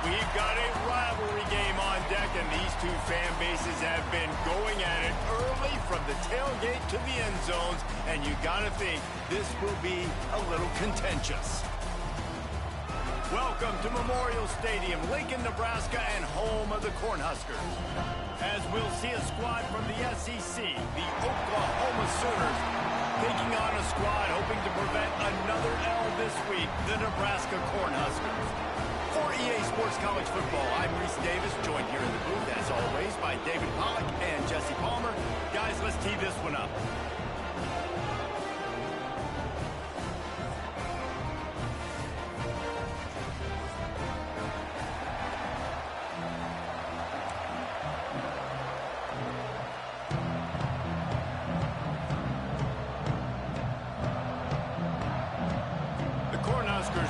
We've got a rivalry game on deck, and these two fan bases have been going at it early from the tailgate to the end zones, and you got to think this will be a little contentious. Welcome to Memorial Stadium, Lincoln, Nebraska, and home of the Cornhuskers. As we'll see a squad from the SEC, the Oklahoma Sooners, taking on a squad hoping to prevent another L this week, the Nebraska Cornhuskers. For EA Sports College Football, I'm Reese Davis, joined here in the booth, as always, by David Pollack and Jesse Palmer. Guys, let's tee this one up.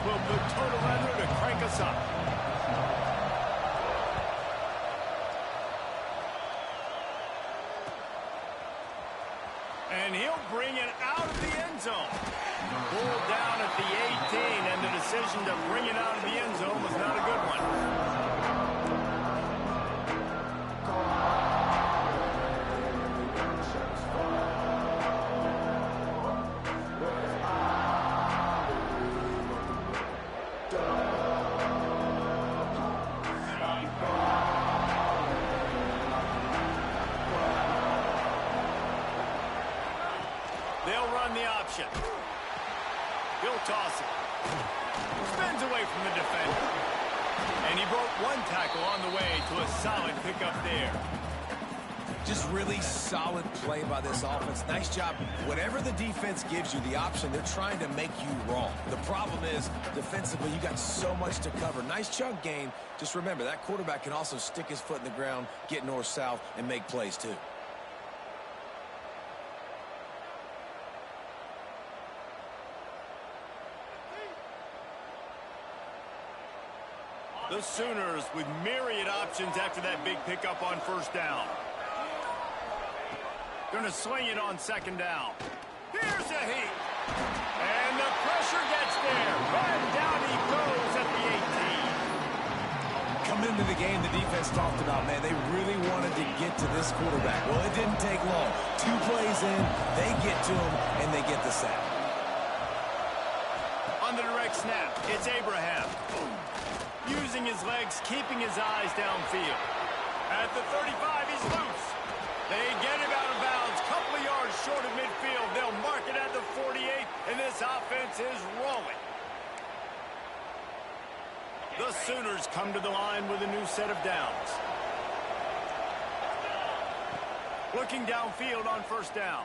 Will put total under to crank us up. And he'll bring it out of the end zone. Pulled down at the 18, and the decision to bring it out of the end zone was not a good one. They'll run the option. He'll toss it. Spins away from the defender. And he broke one tackle on the way to a solid pickup there. Just really solid play by this offense. Nice job. Whatever the defense gives you, the option, they're trying to make you wrong. The problem is, defensively, you got so much to cover. Nice chunk gain. Just remember, that quarterback can also stick his foot in the ground, get north-south, and make plays too. The Sooners with myriad options after that big pickup on first down. Going to swing it on second down. Here's a heat. And the pressure gets there. And down he goes at the 18. Coming into the game, the defense talked about, man, they really wanted to get to this quarterback. Well, it didn't take long. 2 plays in, they get to him, and they get the sack. On the direct snap, it's Abraham. Using his legs, keeping his eyes downfield. At the 35, he's loose. They get him out of bounds, couple of yards short of midfield. They'll mark it at the 48, and this offense is rolling. The Sooners come to the line with a new set of downs. Looking downfield on first down.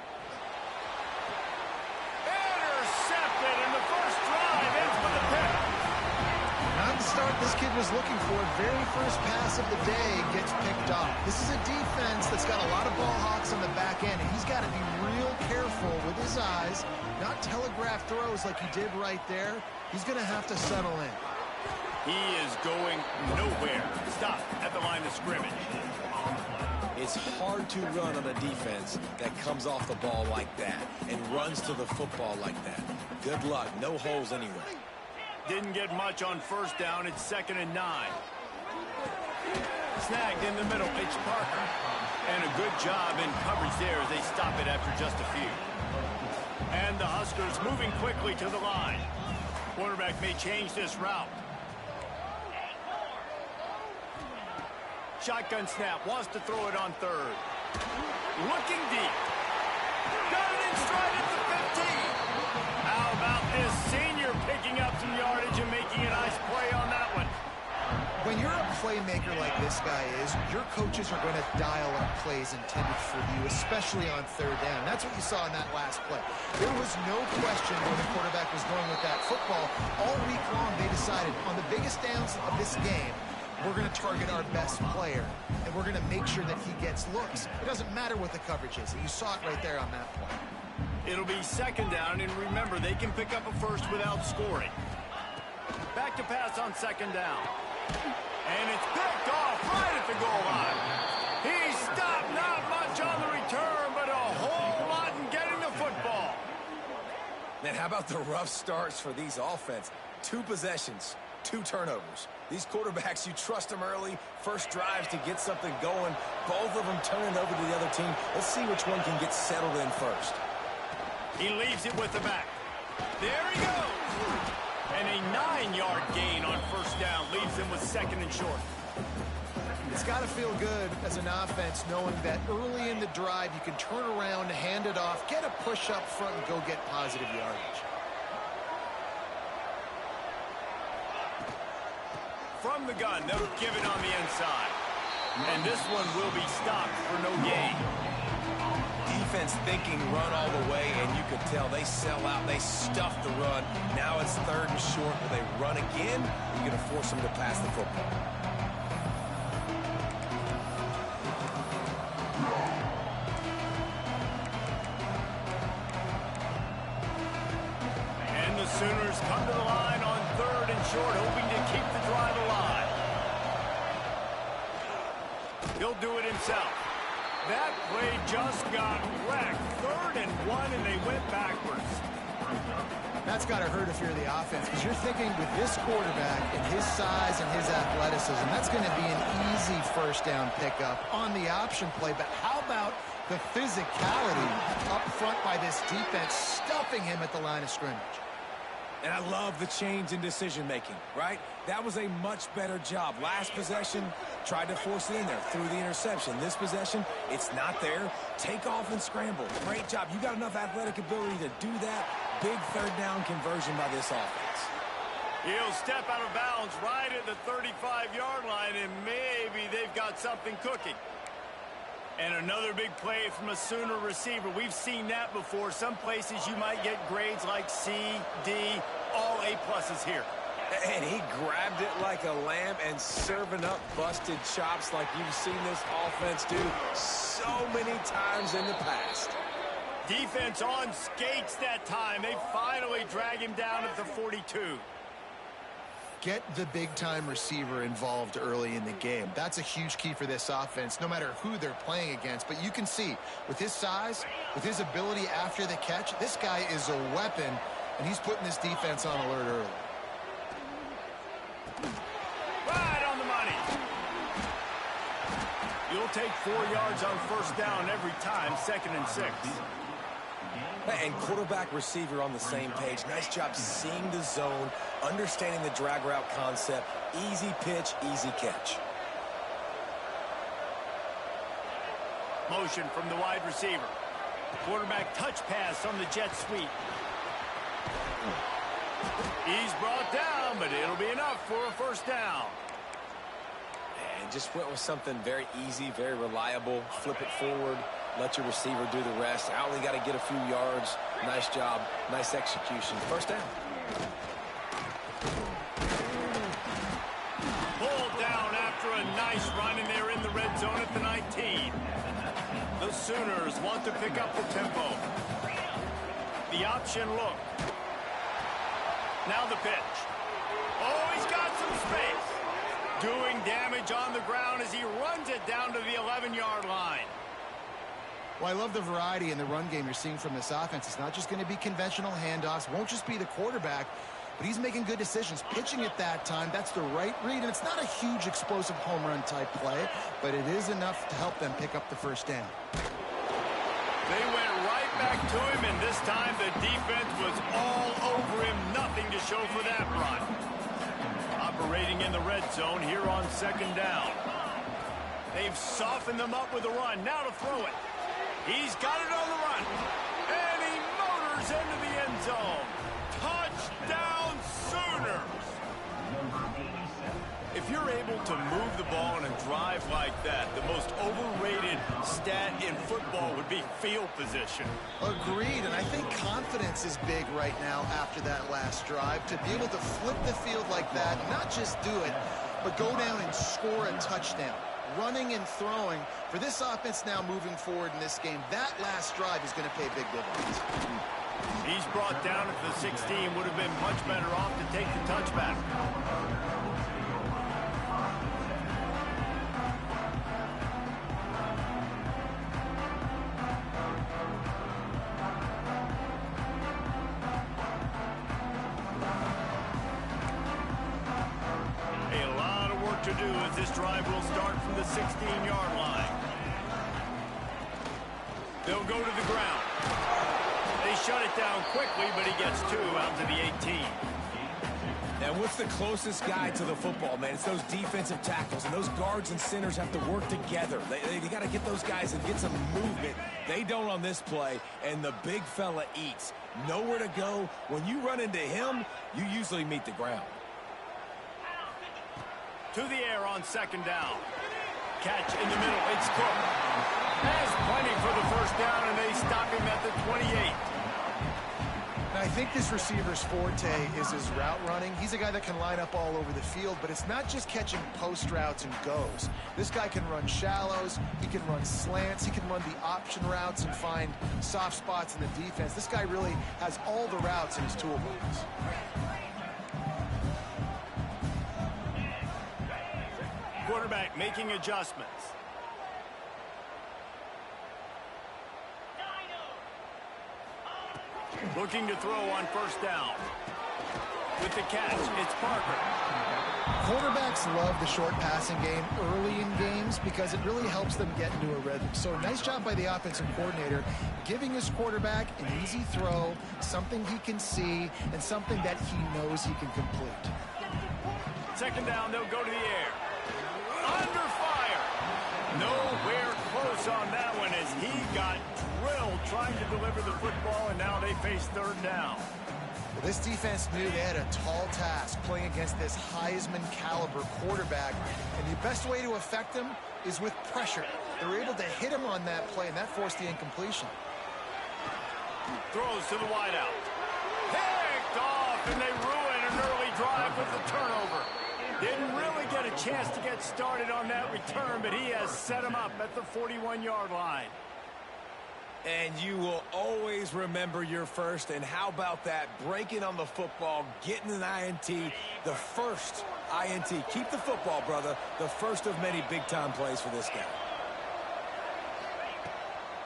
Intercepted, and the first drive ends with a pick. Not the start this kid was looking for. Very first pass of the day gets picked off. This is a defense that's got a lot of ball hawks on the back end, and he's got to be real careful with his eyes, not telegraph throws like he did right there. He's going to have to settle in. He is going nowhere. Stop at the line of scrimmage. It's hard to run on a defense that comes off the ball like that and runs to the football like that. Good luck. No holes anywhere. Didn't get much on first down. It's 2nd and 9. Snagged in the middle. It's Parker. And a good job in coverage there as they stop it after just a few. And the Huskers moving quickly to the line. Quarterback may change this route. Shotgun snap. Wants to throw it on third. Looking deep. Got it in stride at the 15. How about this senior picking up some yardage and making a nice play on that one? When you're a playmaker like this guy is, your coaches are going to dial up plays intended for you, especially on third down. That's what you saw in that last play. There was no question where the quarterback was going with that football. All week long, they decided on the biggest downs of this game, we're going to target our best player, and we're going to make sure that he gets looks. It doesn't matter what the coverage is. You saw it right there on that play. It'll be 2nd down, and remember, they can pick up a first without scoring. Back to pass on 2nd down. And it's picked off right at the goal line. He stopped, not much on the return, but a whole lot in getting the football. Man, how about the rough starts for these offense? 2 possessions, 2 turnovers. These quarterbacks, you trust them early, first drives to get something going. Both of them turning over to the other team. Let's see which one can get settled in first. He leaves it with the back. There he goes. And a 9-yard gain on first down leaves him with 2nd and short. It's got to feel good as an offense knowing that early in the drive you can turn around, hand it off, get a push up front, and go get positive yardage. From the gun, they'll give it on the inside. And this one will be stopped for no gain. Defense thinking run all the way, and you could tell they sell out. They stuff the run. Now it's 3rd and short. Will they run again? You're going to force them to pass the football. And the Sooners come to the line on 3rd and short, hoping to keep the drive alive. He'll do it himself. That play just got wrecked. 3rd and 1, and they went backwards. That's got to hurt if you're the offense, because you're thinking with this quarterback and his size and his athleticism, that's going to be an easy first down pickup on the option play. But how about the physicality up front by this defense, stuffing him at the line of scrimmage? And I love the change in decision-making, right? That was a much better job. Last possession, tried to force it in there, threw the interception. This possession, it's not there. Take off and scramble. Great job. You got enough athletic ability to do that. Big 3rd down conversion by this offense. He'll step out of bounds right at the 35-yard line, and maybe they've got something cooking. And another big play from a Sooner receiver. We've seen that before. Some places you might get grades like C, D, all A-pluses here. And he grabbed it like a lamb and serving up busted chops like you've seen this offense do so many times in the past. Defense on skates that time. They finally drag him down at the 42. Get the big-time receiver involved early in the game. That's a huge key for this offense, no matter who they're playing against. But you can see, with his size, with his ability after the catch, this guy is a weapon, and he's putting this defense on alert early. Right on the money. You'll take 4 yards on first down every time, 2nd and 6. And quarterback receiver on the same page. Nice job seeing the zone, understanding the drag route concept. Easy pitch, easy catch. Motion from the wide receiver. Quarterback touch pass on the jet sweep. He's brought down, but it'll be enough for a first down. And just went with something very easy, very reliable. Flip it forward. Let your receiver do the rest. I only got to get a few yards. Nice job. Nice execution. First down. Pulled down after a nice run, and they're in the red zone at the 19. The Sooners want to pick up the tempo. The option look. Now the pitch. Oh, he's got some space. Doing damage on the ground as he runs it down to the 11-yard line. Well, I love the variety in the run game you're seeing from this offense. It's not just going to be conventional handoffs. Won't just be the quarterback, but he's making good decisions. Pitching it that time, that's the right read. And it's not a huge explosive home run type play, but it is enough to help them pick up the first down. They went right back to him, and this time the defense was all over him. Nothing to show for that run. Operating in the red zone here on 2nd down. They've softened them up with a run. Now to throw it. He's got it on the run. And he motors into the end zone. Touchdown, Sooners! If you're able to move the ball in a drive like that, the most overrated stat in football would be field position. Agreed, and I think confidence is big right now after that last drive. To be able to flip the field like that, not just do it, but go down and score a touchdown. Running and throwing, for this offense now moving forward in this game, that last drive is going to pay big dividends. He's brought down at the 16, would have been much better off to take the touchback. this drive will start from the 16-yard line. They'll go to the ground. They shut it down quickly, but he gets 2 out to the 18. And what's the closest guy to the football, man? It's those defensive tackles, and those guards and centers have to work together. They got to get those guys and get some movement. They don't on this play, and the big fella eats. Nowhere to go. When you run into him, you usually meet the ground. To the air on 2nd down. Catch in the middle. It's Cook. Has plenty for the 1st down, and they stop him at the 28. I think this receiver's forte is his route running. He's a guy that can line up all over the field, but it's not just catching post routes and goes. This guy can run shallows, he can run slants, he can run the option routes and find soft spots in the defense. This guy really has all the routes in his toolbox. Quarterback making adjustments. Looking to throw on 1st down. With the catch, it's Parker. Quarterbacks love the short passing game early in games because it really helps them get into a rhythm. So nice job by the offensive coordinator giving his quarterback an easy throw, something he can see, and something that he knows he can complete. 2nd down, they'll go to the air. Under fire. Nowhere close on that one as he got drilled trying to deliver the football, and now they face 3rd down. Well, this defense knew they had a tall task playing against this Heisman caliber quarterback, and the best way to affect him is with pressure. They were able to hit him on that play, and that forced the incompletion. Throws to the wideout. Picked off, and they ruin an early drive with the turnover. Didn't really get a chance to get started on that return, but he has set him up at the 41-yard line. And you will always remember your first. And how about that? Breaking on the football, getting an INT, the first INT. Keep the football, brother. The first of many big-time plays for this guy.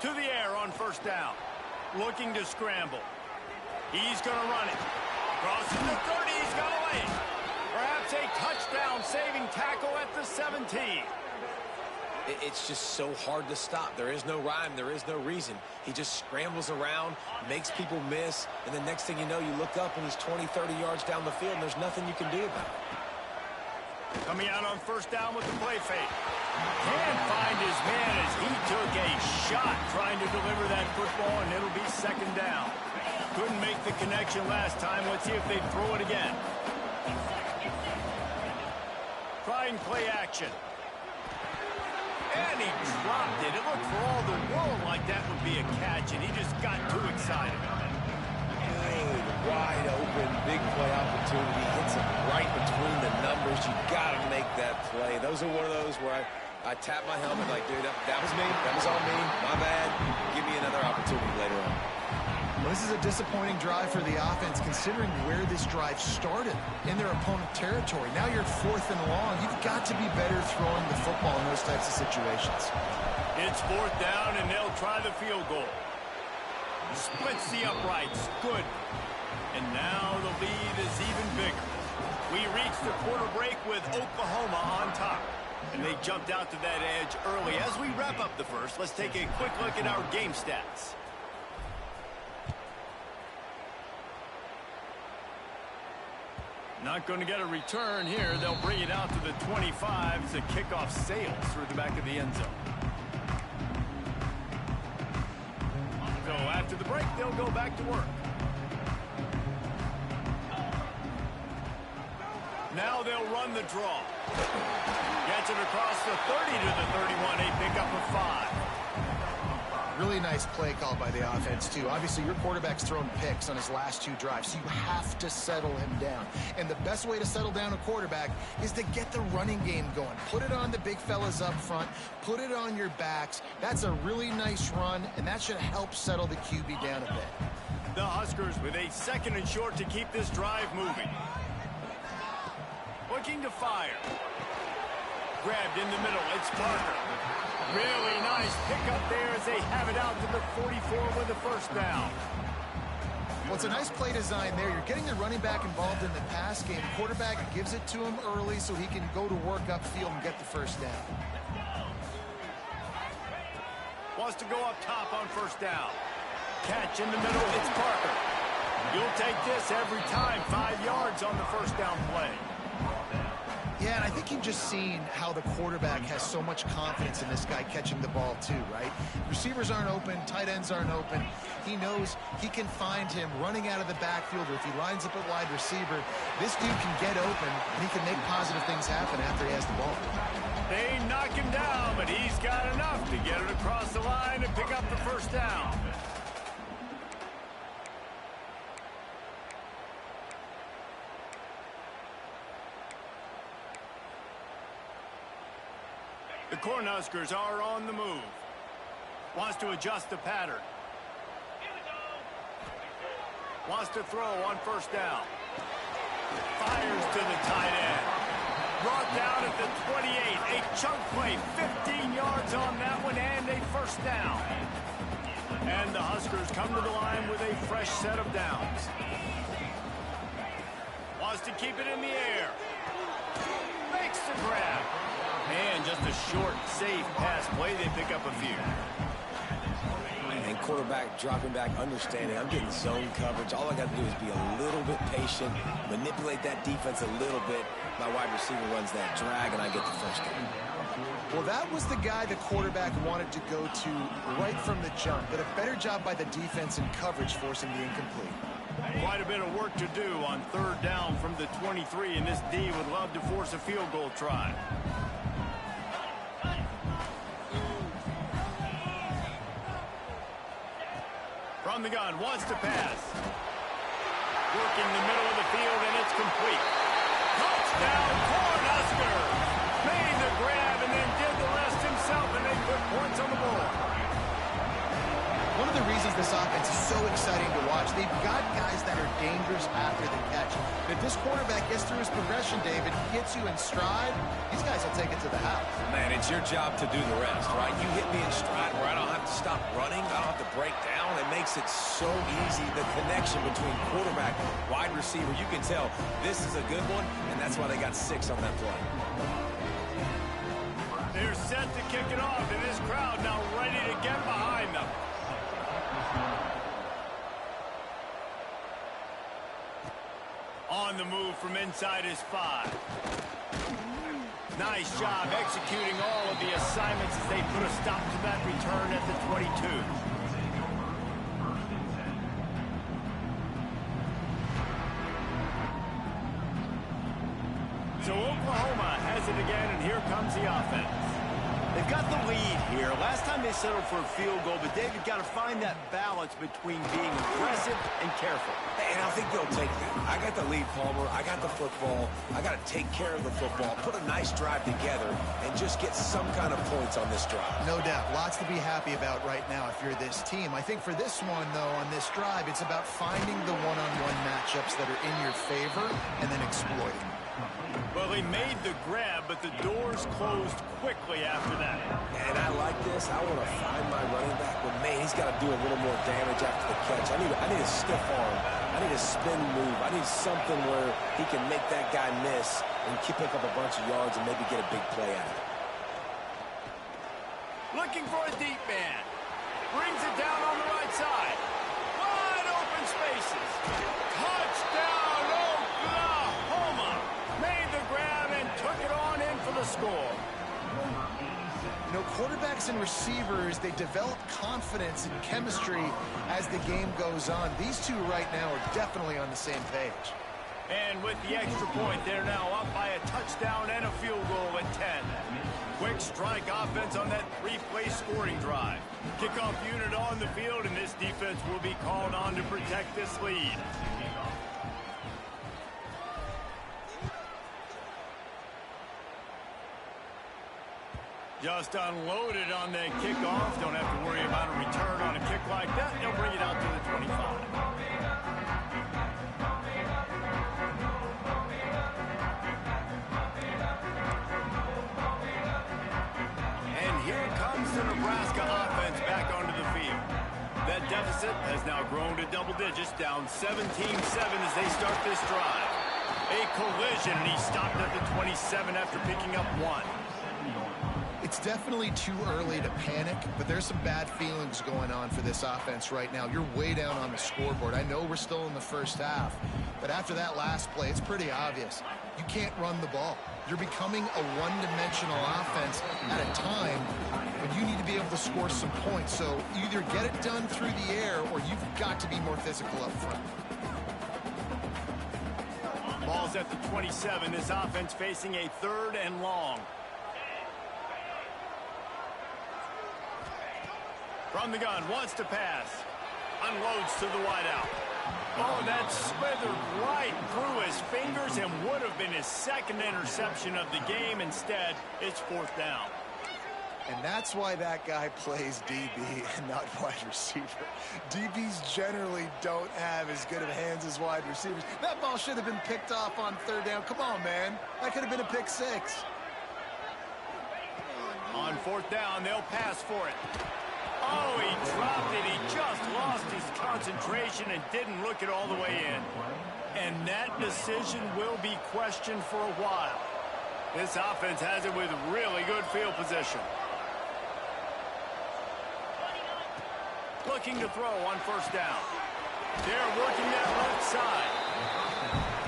To the air on 1st down. Looking to scramble. He's going to run it. Crosses the 30. He's got away. Perhaps a touchdown-saving tackle at the 17. It's just so hard to stop. There is no rhyme. There is no reason. He just scrambles around, makes people miss, and the next thing you know, you look up and he's 20, 30 yards down the field, and there's nothing you can do about it. Coming out on 1st down with the play fake. Can't find his man as he took a shot trying to deliver that football, and it'll be 2nd down. Couldn't make the connection last time. Let's see if they throw it again. Try and play action. And he dropped it. It looked for all the world like that would be a catch, and he just got too excited. Good, wide open, big play opportunity. Hits him right between the numbers. You got to make that play. Those are one of those where I tap my helmet like, dude, that was me. That was all me. My bad. Give me another opportunity later on. Well, this is a disappointing drive for the offense, considering where this drive started, in their opponent territory. Now you're 4th and long. You've got to be better throwing the football in those types of situations. It's 4th down, and they'll try the field goal. Splits the uprights. Good. And now the lead is even bigger. We reach the quarter break with Oklahoma on top. And they jumped out to that edge early. As we wrap up the first, let's take a quick look at our game stats. Not going to get a return here. They'll bring it out to the 25 as the kickoff sails through the back of the end zone. So after the break, they'll go back to work. Now they'll run the draw. Gets it across the 30 to the 31. A pickup of 5. Really nice play call by the offense, too. Obviously, your quarterback's thrown picks on his last 2 drives, so you have to settle him down. And the best way to settle down a quarterback is to get the running game going. Put it on the big fellas up front. Put it on your backs. That's a really nice run, and that should help settle the QB down a bit. The Huskers with a 2nd and short to keep this drive moving. Looking to fire. Grabbed in the middle. It's Parker. Really nice pickup there as they have it out to the 44 with the 1st down. Well, it's a nice play design there. You're getting the running back involved in the pass game. Quarterback gives it to him early so he can go to work upfield and get the first down. Wants to go up top on first down. Catch in the middle, it's Parker. You'll take this every time. 5 yards on the first down play. Yeah, and I think you've just seen how the quarterback has so much confidence in this guy catching the ball too, right? Receivers aren't open, tight ends aren't open. He knows he can find him running out of the backfield, or if he lines up at wide receiver, this dude can get open and he can make positive things happen after he has the ball. They knock him down, but he's got enough to get it across the line and pick up the first down. The Cornhuskers are on the move. Wants to adjust the pattern. Wants to throw on first down. Fires to the tight end. Brought down at the 28. A chunk play. 15 yards on that one and a first down. And the Huskers come to the line with a fresh set of downs. Wants to keep it in the air. Makes the grab. And just a short, safe pass play. They pick up a few. And quarterback dropping back, understanding I'm getting zone coverage. All I got to do is be a little bit patient, manipulate that defense a little bit. My wide receiver runs that drag, and I get the first down. Well, that was the guy the quarterback wanted to go to right from the jump, but a better job by the defense in coverage forcing the incomplete. Quite a bit of work to do on third down from the 23, and this D would love to force a field goal try. From the gun, wants to pass. Working the middle of the field, and it's complete. Touchdown, Cornhuskers! Made the grab and then did the rest himself, and they put points on the board. One of the reasons this offense is so exciting to watch, they've got guys that are dangerous after the catch. If this quarterback gets through his progression, David, gets you in stride, these guys will take it to the house. Man, it's your job to do the rest, right? You hit me in stride where I don't have to stop running. I don't have to break down. It makes it so easy. The connection between quarterback, wide receiver, you can tell this is a good one, and that's why they got 6 on that play. They're set to kick it off, and this crowd now ready to get behind them. On the move from inside his 5. Nice job executing all of the assignments as they put a stop to that return at the 22. So Oklahoma has it again, and here comes the offense. They've got the lead here. Last time they settled for a field goal, but David got to find that balance between being aggressive and careful. And I think they'll take that. I got the lead, Palmer. I got the football. I got to take care of the football, put a nice drive together, and just get some kind of points on this drive. No doubt. Lots to be happy about right now if you're this team. I think for this one, though, on this drive, it's about finding the one-on-one matchups that are in your favor and then exploiting them. Well, he made the grab, but the doors closed quickly after that. And I like this. I want to find my running back, but man, he's got to do a little more damage after the catch. I need a stiff arm. I need a spin move. I need something where he can make that guy miss and pick up a bunch of yards and maybe get a big play out of it. Looking for a deep man. Brings it down on the right side. Wide open spaces. Touchdown, Oklahoma. Made the grab and took it on in for the score. You know, quarterbacks and receivers, they develop confidence and chemistry as the game goes on. These two right now are definitely on the same page. And with the extra point, they're now up by a touchdown and a field goal at 10. Quick strike offense on that 3-play scoring drive. Kickoff unit on the field, and this defense will be called on to protect this lead. Just unloaded on the kickoff. Don't have to worry about a return on a kick like that. They'll bring it out to the 25. And here comes the Nebraska offense back onto the field. That deficit has now grown to double digits, down 17-7 as they start this drive. A collision, and he stopped at the 27 after picking up 1. It's definitely too early to panic, but there's some bad feelings going on for this offense right now. You're way down on the scoreboard. I know we're still in the first half, but after that last play, it's pretty obvious. You can't run the ball. You're becoming a one-dimensional offense at a time when you need to be able to score some points. So either get it done through the air or you've got to be more physical up front. Ball's at the 27. This offense facing a 3rd and long. From the gun, wants to pass. Unloads to the wideout. Oh, that slithered right through his fingers and would have been his 2nd interception of the game. Instead, it's 4th down. And that's why that guy plays DB and not wide receiver. DBs generally don't have as good of hands as wide receivers. That ball should have been picked off on 3rd down. Come on, man. That could have been a pick 6. On 4th down, they'll pass for it. Oh, he dropped it. He just lost his concentration and didn't look it all the way in. And that decision will be questioned for a while. This offense has it with really good field position. Looking to throw on 1st down. They're working that left side.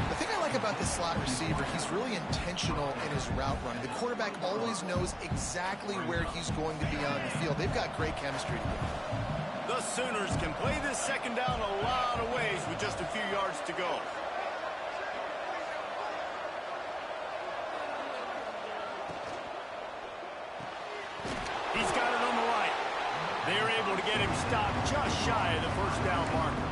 The thing I like about the slot receiver, he's really intentional in his route run. The quarterback always knows exactly where he's going to be on the field. They've got great chemistry together. The Sooners can play this 2nd down a lot of ways with just a few yards to go. He's got it on the right. They're able to get him stopped just shy of the 1st down marker.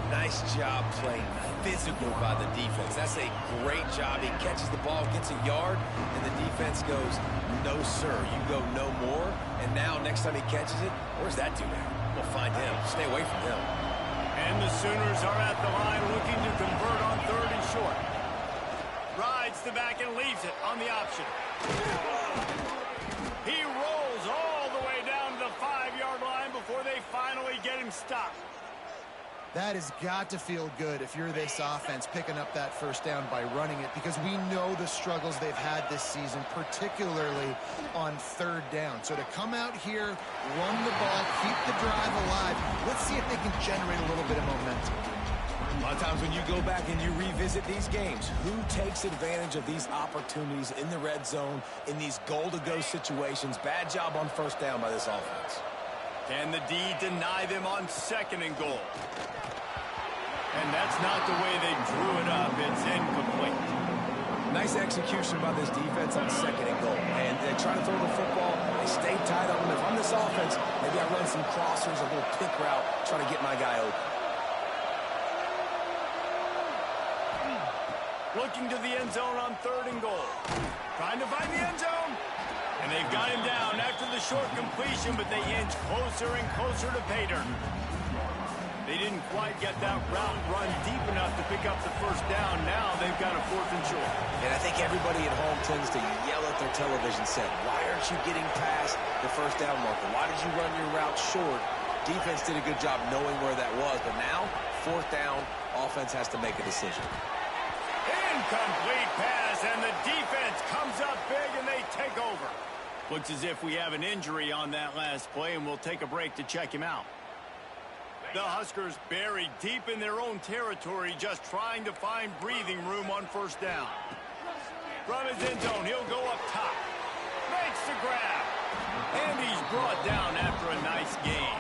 Nice job playing physical by the defense. That's a great job. He catches the ball, gets a yard, and the defense goes, no, sir, you go no more. And now, next time he catches it, where's that dude at? We'll find him. Stay away from him. And the Sooners are at the line looking to convert on 3rd and short. Rides the back and leaves it on the option. He rolls all the way down to the 5-yard line before they finally get him stopped. That has got to feel good if you're this offense picking up that 1st down by running it, because we know the struggles they've had this season, particularly on 3rd down. So to come out here, run the ball, keep the drive alive, let's see if they can generate a little bit of momentum. A lot of times when you go back and you revisit these games, who takes advantage of these opportunities in the red zone, in these goal-to-go situations? Bad job on 1st down by this offense. Can the D deny them on 2nd and goal? And that's not the way they drew it up. It's incomplete. Nice execution by this defense on 2nd and goal. And they try to throw the football. They stay tight on them. If I'm this offense, maybe I run some crossers, a little pick route, try to get my guy open. Looking to the end zone on 3rd and goal. Trying to find the end zone. And they've got him down after the short completion, but they inch closer and closer to pay dirt. They didn't quite get that route run deep enough to pick up the 1st down. Now they've got a 4th and short. And I think everybody at home tends to yell at their television set, why aren't you getting past the 1st down marker? Why did you run your route short? Defense did a good job knowing where that was, but now, 4th down, offense has to make a decision. Incomplete pass, and the defense comes up big, and they take over. Looks as if we have an injury on that last play, and we'll take a break to check him out. The Huskers buried deep in their own territory, just trying to find breathing room on 1st down. From his end zone, he'll go up top. Makes the grab. And he's brought down after a nice gain.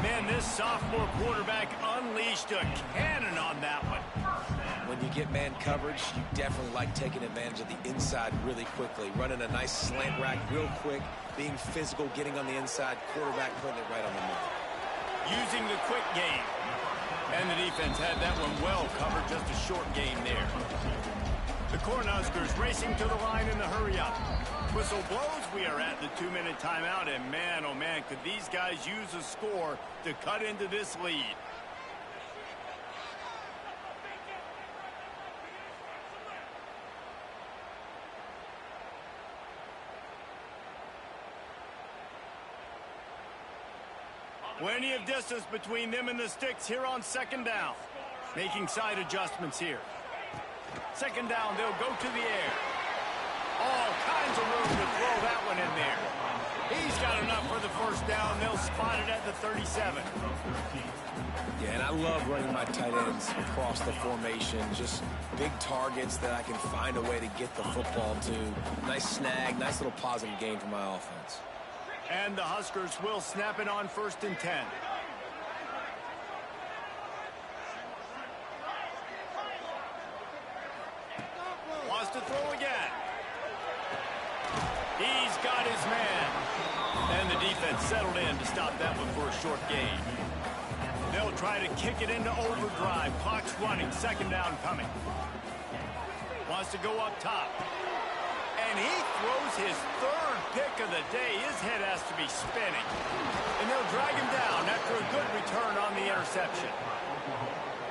Man, this sophomore quarterback unleashed a cannon on that one. When you get man coverage, you definitely like taking advantage of the inside really quickly. Running a nice slant rack real quick, being physical, getting on the inside, quarterback putting it right on the money. Using the quick game. And the defense had that one well covered, just a short gain there. The Cornhuskers racing to the line in the hurry-up. Whistle blows, we are at the 2-minute timeout, and man, oh man, could these guys use a score to cut into this lead. Plenty of distance between them and the sticks here on second down. Making side adjustments here. Second down, they'll go to the air. All kinds of room to throw that one in there. He's got enough for the first down. They'll spot it at the 37. Yeah, and I love running my tight ends across the formation. Just big targets that I can find a way to get the football to. Nice snag, nice little positive gain for my offense. And the Huskers will snap it on 1st and 10. Wants to throw again. He's got his man. And the defense settled in to stop that one for a short gain. They'll try to kick it into overdrive. Clock's running. Second down coming. Wants to go up top. And he throws his third pick of the day. His head has to be spinning. And they'll drag him down after a good return on the interception.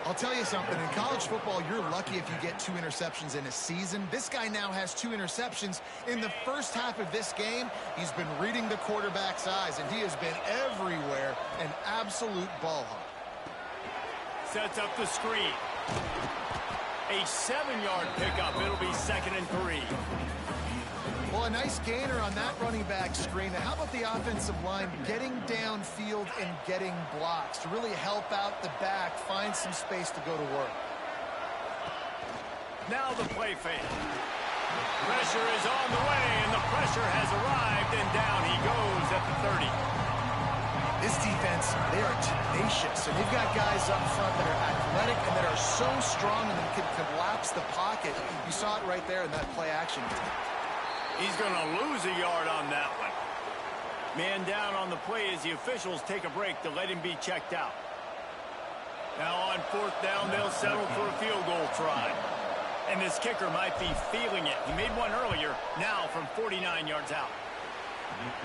I'll tell you something. In college football, you're lucky if you get 2 interceptions in a season. This guy now has 2 interceptions. In the first half of this game, he's been reading the quarterback's eyes, and he has been everywhere, an absolute ball hawk. Sets up the screen. A 7-yard pickup. It'll be 2nd and 3. Well, a nice gainer on that running back screen. Now, how about the offensive line getting downfield and getting blocks to really help out the back, find some space to go to work? Now the play fake. Pressure is on the way, and the pressure has arrived, and down he goes at the 30. This defense, they are tenacious, and they've got guys up front that are athletic and that are so strong and can collapse the pocket. You saw it right there in that play action attempt. He's going to lose a yard on that one. Man down on the play as the officials take a break to let him be checked out. Now on 4th down, they'll settle for a field goal try. And this kicker might be feeling it. He made one earlier, now from 49 yards out.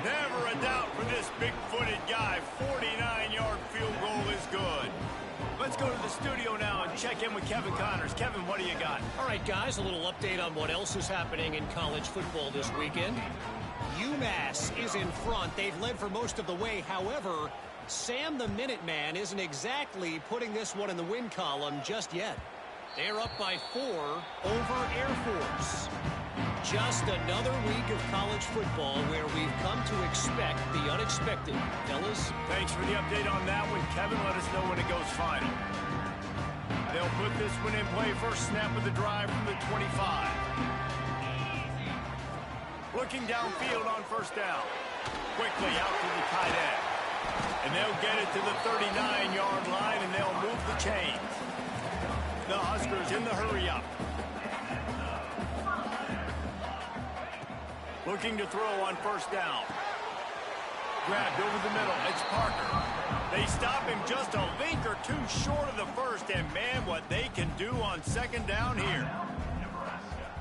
Never a doubt for this big-footed guy. 49-yard field goal is good. Let's go to the studio now and check in with Kevin Connors. Kevin, what do you got? All right, guys, a little update on what else is happening in college football this weekend. UMass is in front. They've led for most of the way. However, Sam the Minuteman isn't exactly putting this one in the win column just yet. They're up by 4 over Air Force. Just another week of college football where we've come to expect the unexpected. Fellas? Thanks for the update on that one, Kevin. Let us know when it goes final. They'll put this one in play. First snap of the drive from the 25. Looking downfield on 1st down. Quickly out to the tight end. And they'll get it to the 39-yard line, and they'll move the chains. The Huskers in the hurry up. Looking to throw on 1st down. Grabbed over the middle. It's Parker. They stop him just a link or 2 short of the first. And, man, what they can do on 2nd down here.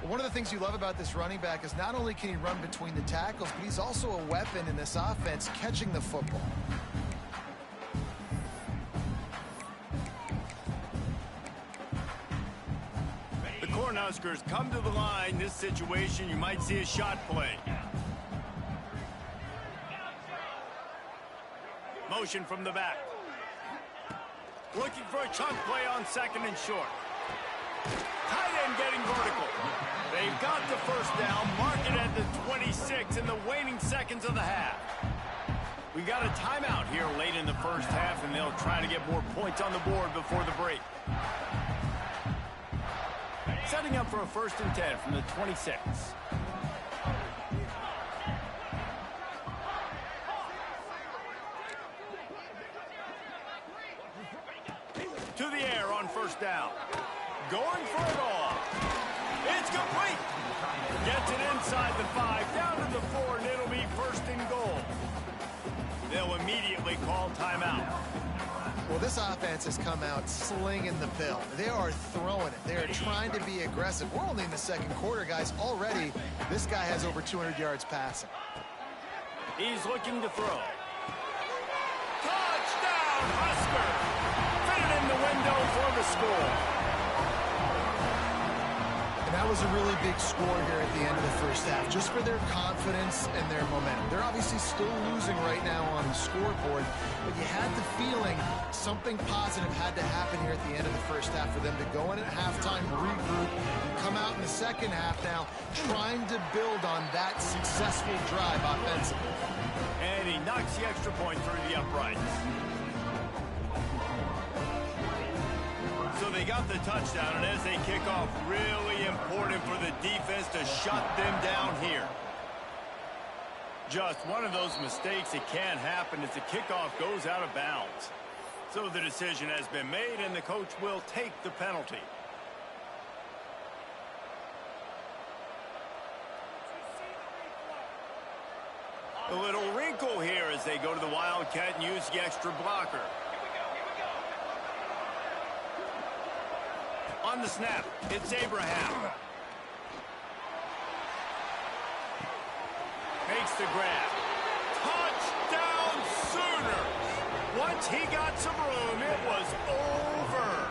One of the things you love about this running back is not only can he run between the tackles, but he's also a weapon in this offense catching the football. Cornhuskers come to the line. This situation, you might see a shot play. Motion from the back. Looking for a chunk play on 2nd and short. Tight end getting vertical. They've got the first down. Mark it at the 26 in the waning seconds of the half. We've got a timeout here late in the first half, and they'll try to get more points on the board before the break. Setting up for a 1st and 10 from the 26. To the air on 1st down. Going for it all. It's complete. Gets it inside the 5, down to the 4, and it'll be 1st and goal. They'll immediately call timeout. Well, this offense has come out slinging the pill. They are throwing it. They are trying to be aggressive. We're only in the 2nd quarter, guys. Already, this guy has over 200 yards passing. He's looking to throw. Touchdown, Husker! Fit it in the window for the score. And that was a really big score here at the end of the first half, just for their confidence and their momentum. They're obviously still losing right now on the scoreboard, but you had the feeling something positive had to happen here at the end of the first half for them to go in at halftime, regroup, and come out in the second half now trying to build on that successful drive offensively. And he knocks the extra point through the uprights. So they got the touchdown, and as they kick off, really important for the defense to shut them down here. Just one of those mistakes that can happen as the kickoff goes out of bounds. So the decision has been made, and the coach will take the penalty. A little wrinkle here as they go to the Wildcat and use the extra blocker. On the snap, it's Abraham. Makes the grab. Touchdown Sooners! Once he got some room, it was over.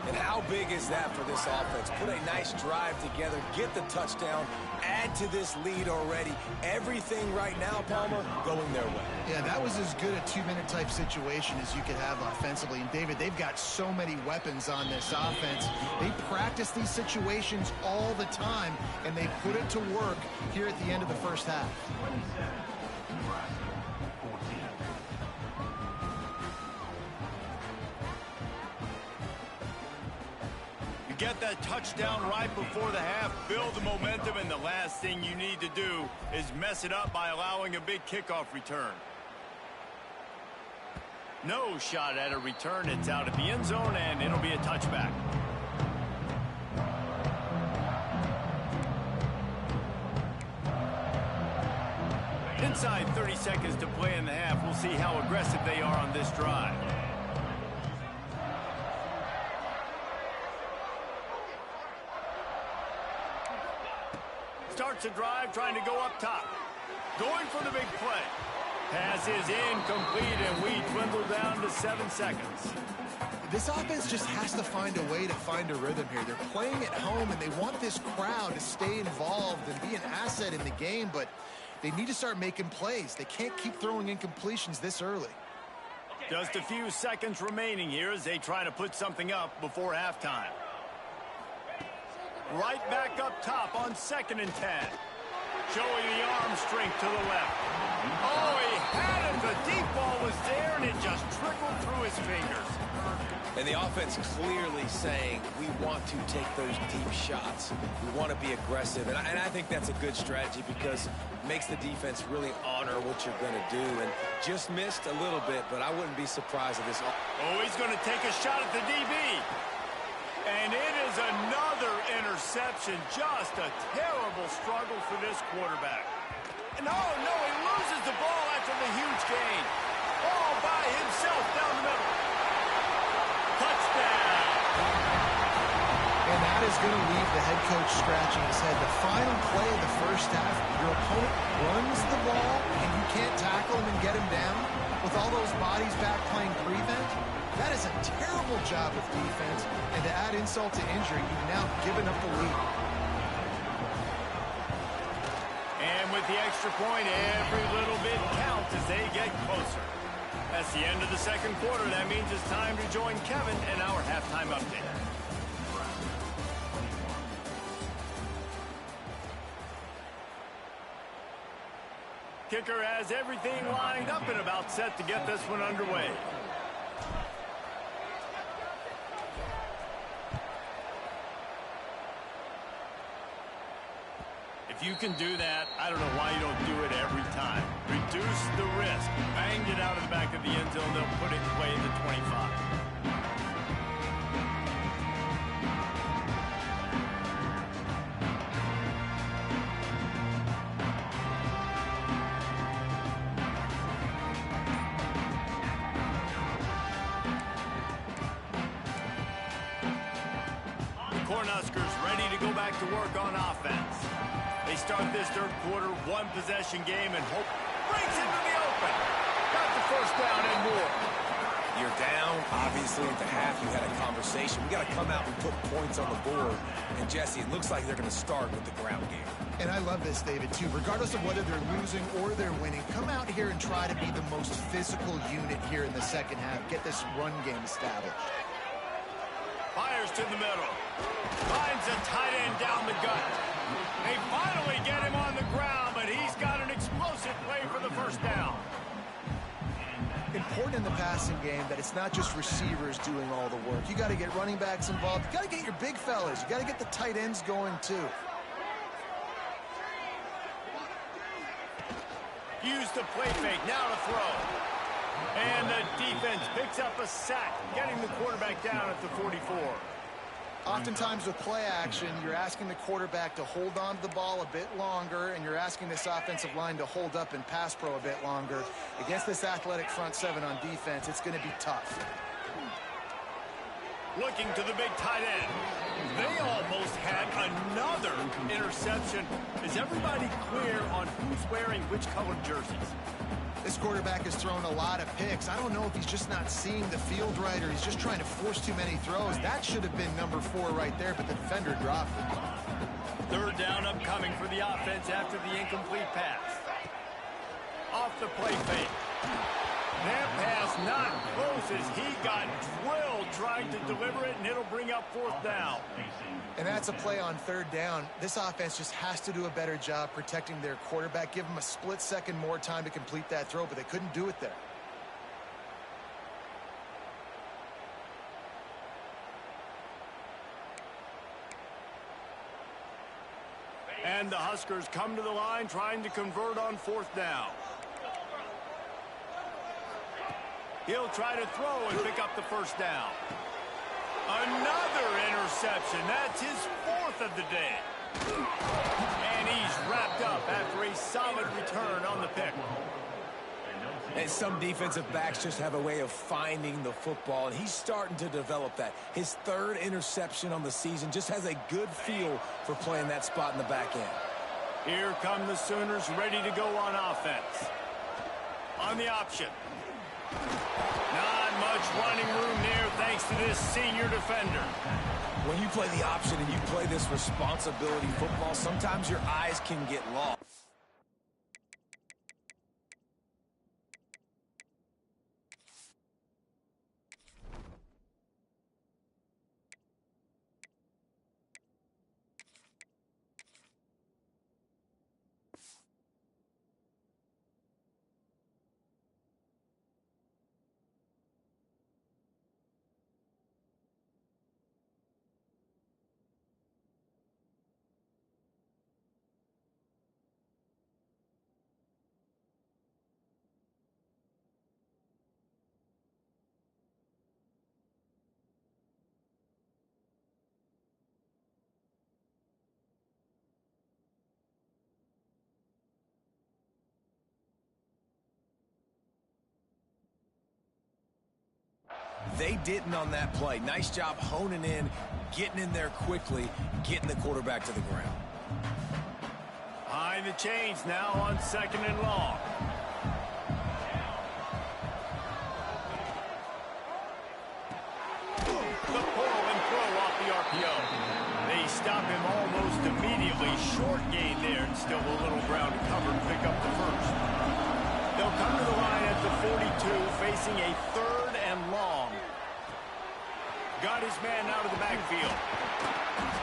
And how big is that for this offense? Put a nice drive together, get the touchdown, add to this lead already. Everything right now, Palmer, going their way. Yeah, that was as good a two-minute type situation as you could have offensively. And, David, they've got so many weapons on this offense. They practice these situations all the time, and they put it to work here at the end of the first half. Get that touchdown right before the half, build the momentum, and the last thing you need to do is mess it up by allowing a big kickoff return. No shot at a return. It's out at the end zone, and it'll be a touchback. Inside 30 seconds to play in the half. We'll see how aggressive they are on this drive. Starts a drive trying to go up top. Going for the big play. Pass is incomplete, and we dwindle down to 7 seconds. This offense just has to find a way to find a rhythm here. They're playing at home, and they want this crowd to stay involved and be an asset in the game, but they need to start making plays. They can't keep throwing incompletions this early. Just a few seconds remaining here as they try to put something up before halftime. Right back up top on 2nd and 10. Showing the arm strength to the left. Oh, he had it. The deep ball was there, and it just trickled through his fingers. And the offense clearly saying, we want to take those deep shots. We want to be aggressive. And I think that's a good strategy because it makes the defense really honor what you're going to do. And just missed a little bit, but I wouldn't be surprised if this... Oh, he's going to take a shot at the DB. And it is another interception. Just a terrible struggle for this quarterback. And oh, no, he loses the ball after the huge gain. All by himself down the middle. Touchdown. And that is going to leave the head coach scratching his head. The final play of the first half, your opponent runs the ball, and you can't tackle him and get him down with all those bodies back playing prevent. That is a terrible job of defense, and to add insult to injury, you've now given up the lead. And with the extra point, every little bit counts as they get closer. That's the end of the second quarter. That means it's time to join Kevin in our halftime update. Kicker has everything lined up and about set to get this one underway. If you can do that, I don't know why you don't do it every time. Reduce the risk. Banged it out of the back of the end zone. They'll put it away at the 25. The Cornhuskers ready to go back to work on offense. They start this third quarter, one-possession game, and Hope breaks into the open. Got the first down and more. You're down Obviously, at the half, you had a conversation. We got to come out and put points on the board. And, Jesse, it looks like they're going to start with the ground game. And I love this, David, too. Regardless of whether they're losing or they're winning, come out here and try to be the most physical unit here in the second half. Get this run game established. Fires to the middle. Finds a tight end down the gut. They finally get him on the ground, but he's got an explosive play for the first down. Important in the passing game that it's not just receivers doing all the work. You got to get running backs involved. You got to get your big fellas. You got to get the tight ends going too. Use the play fake, now to throw. And the defense picks up a sack, getting the quarterback down at the 44. Oftentimes with play action, you're asking the quarterback to hold on to the ball a bit longer, and you're asking this offensive line to hold up and pass pro a bit longer. Against this athletic front seven on defense, it's going to be tough. Looking to the big tight end. They almost had another interception. Is everybody clear on who's wearing which colored jerseys? This quarterback has thrown a lot of picks. I don't know if he's just not seeing the field right or he's just trying to force too many throws. That should have been number 4 right there, but the defender dropped it. Third down upcoming for the offense after the incomplete pass. Off the play fake. That pass not close as he got drilled trying to deliver it, and it'll bring up fourth down. And that's a play on third down. This offense just has to do a better job protecting their quarterback. Give them a split second more time to complete that throw, but they couldn't do it there. And the Huskers come to the line trying to convert on fourth down. He'll try to throw and pick up the first down. Another interception. That's his 4th of the day. And he's wrapped up after a solid return on the pick. And some defensive backs just have a way of finding the football, and he's starting to develop that. His 3rd interception on the season, just has a good feel for playing that spot in the back end. Here come the Sooners ready to go on offense. On the option. Not much running room there thanks to this senior defender. When you play the option and you play this responsibility football, sometimes your eyes can get lost. They didn't on that play. Nice job honing in, getting in there quickly, getting the quarterback to the ground. Behind the chains now on 2nd and long. The pull and throw off the RPO. They stop him almost immediately. Short gain there and still a little ground to cover and pick up the first. They'll come to the line at the 42, facing a 3rd and long. Got his man out of the backfield.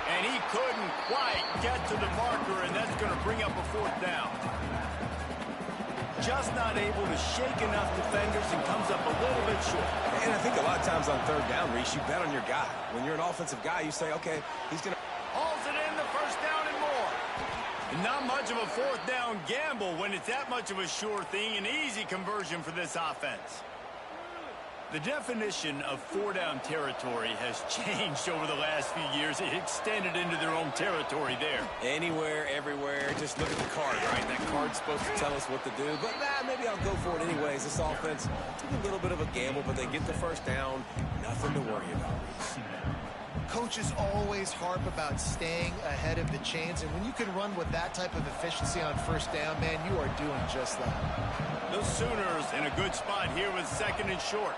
And he couldn't quite get to the marker, and that's going to bring up a 4th down. Just not able to shake enough defenders and comes up a little bit short. And I think a lot of times on 3rd down, Reese, you bet on your guy. When you're an offensive guy, you say, okay, he's going to... Hauls it in, the first down and more. And not much of a 4th down gamble when it's that much of a sure thing. An easy conversion for this offense. The definition of 4-down territory has changed over the last few years. It extended into their own territory there. Anywhere, everywhere, just look at the card, right? That card's supposed to tell us what to do, but maybe I'll go for it anyways. This offense took a little bit of a gamble, but they get the first down. Nothing to worry about. Coaches always harp about staying ahead of the chains, and when you can run with that type of efficiency on first down, man, you are doing just that. The Sooners in a good spot here with 2nd and short.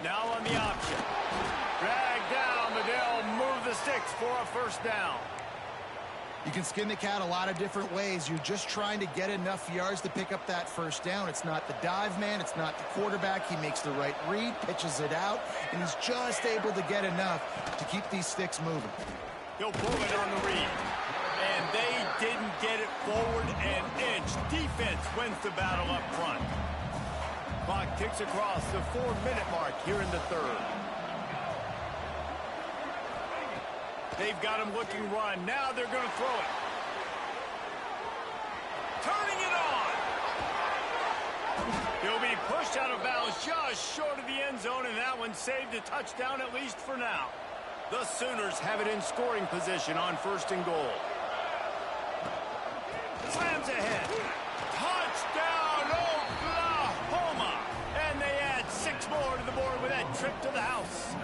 Now on the option. Drag down, but they'll move the sticks for a first down. You can skin the cat a lot of different ways. You're just trying to get enough yards to pick up that first down. It's not the dive man. It's not the quarterback. He makes the right read, pitches it out, and he's just able to get enough to keep these sticks moving. He'll pull it on the read. And they didn't get it forward an inch. Defense wins the battle up front. Clock ticks across the 4-minute mark here in the third. They've got him looking run. Now they're going to throw it. Turning it on. He'll be pushed out of bounds just short of the end zone, and that one saved a touchdown at least for now. The Sooners have it in scoring position on 1st and goal. Slams ahead. Touchdown, Oklahoma. And they add 6 more to the board with that trip to the house.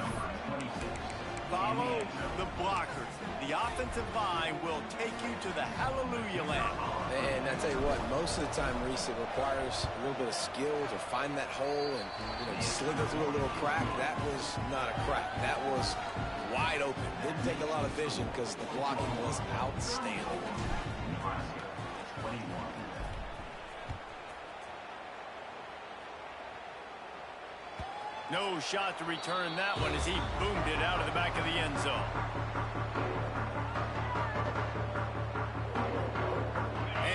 Follow the blockers. The offensive line will take you to the hallelujah land. And I tell you what, most of the time, Reese, it requires a little bit of skill to find that hole and slither through a little crack. That was not a crack. That was wide open. Didn't take a lot of vision because the blocking was outstanding. No shot to return that one as he boomed it out of the back of the end zone.